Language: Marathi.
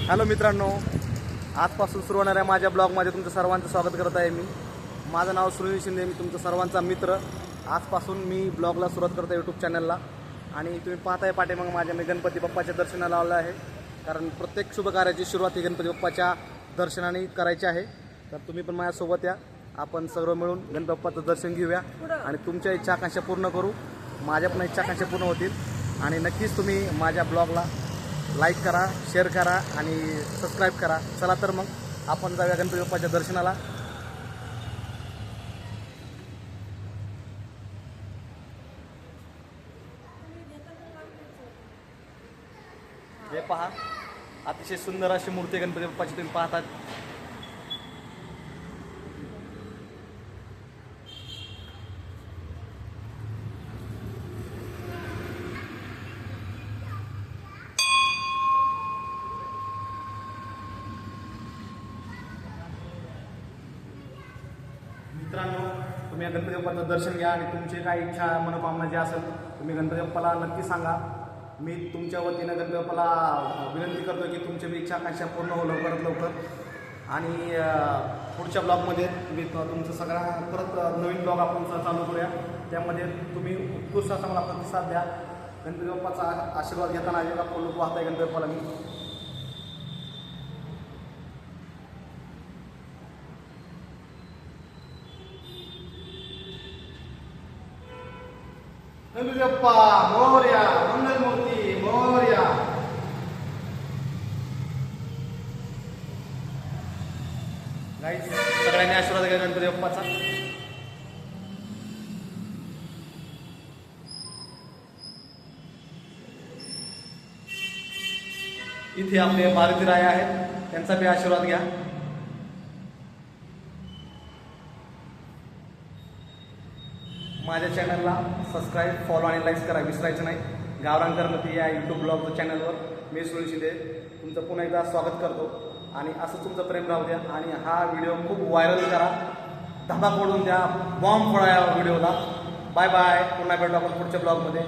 हॅलो मित्रांनो, आजपासून सुरू होणाऱ्या माझ्या ब्लॉगमध्ये तुमचं सर्वांचं स्वागत करत आहे. माझं नाव सुनील शिंदे, मी तुमचा सर्वांचा मित्र. आजपासून मी ब्लॉगला सुरुवात करतो यूट्यूब चॅनलला. आणि तुम्ही पाहताय पाठीमागे माझ्या मी गणपती बाप्पाच्या दर्शनाला आलो आहे. कारण प्रत्येक शुभकार्याची सुरुवात ही गणपती बाप्पाच्या दर्शनाने करायची आहे. तर तुम्ही पण माझ्यासोबत या, आपण सगळं मिळून गणपती बाप्पाचं दर्शन घेऊया आणि तुमच्या इच्छा आकांक्षा पूर्ण करू. माझ्या पण इच्छा आकांक्षा पूर्ण होतील. आणि नक्कीच तुम्ही माझ्या ब्लॉगला लाईक करा, शेअर करा आणि सबस्क्राईब करा. चला तर मग आपण जाऊया गणपती बाप्पाच्या दर्शनाला. हे पहा, अतिशय सुंदर अशी मूर्ती गणपती बाप्पाची तुम्ही पाहतात. मित्रांनो, तुम्ही गणपती बाप्पाचं दर्शन घ्या आणि तुमची काही इच्छा मनोकामना जी असेल तुम्ही गणपती बाप्पाला नक्की सांगा. मी तुमच्या वतीनं गणपती बाप्पाला विनंती करतो की तुमची इच्छा आकांक्षा पूर्ण हो लवकरात लवकर. आणि पुढच्या ब्लॉगमध्ये मी तुमचं सगळा परत नवीन ब्लॉग आपण चालू करूया. त्यामध्ये तुम्ही उत्कृष्ट असा मला प्रतिसाद द्या. गणपती बाप्पाचा आशीर्वाद घेताना अजिबात लोक पाहताय गणपती बाप्पाला मी. गणपती बाप्पा मोरया, मंगलमूर्ती मोरया. गाईस, सगळ्यांनी आशीर्वाद घ्या गणपती बाप्पाचा. इथे आपले मारुती राय आहेत, त्यांचा बी आशीर्वाद घ्या. माझ्या चॅनलला सबस्क्राईब, फॉलो आणि लाईक करा विसरायचं नाही. गावरान करमती या यूट्यूब ब्लॉगच्या चॅनलवर मी सुनील शिंदे तुमचं पुन्हा एकदा स्वागत करतो. आणि असं तुमचं प्रेम राहू द्या. आणि हा व्हिडिओ खूप व्हायरल करा, धमाक ओढून द्या, बॉम्ब फोडा या व्हिडिओला. बाय बाय, पुन्हा भेटू आपण पुढच्या ब्लॉगमध्ये.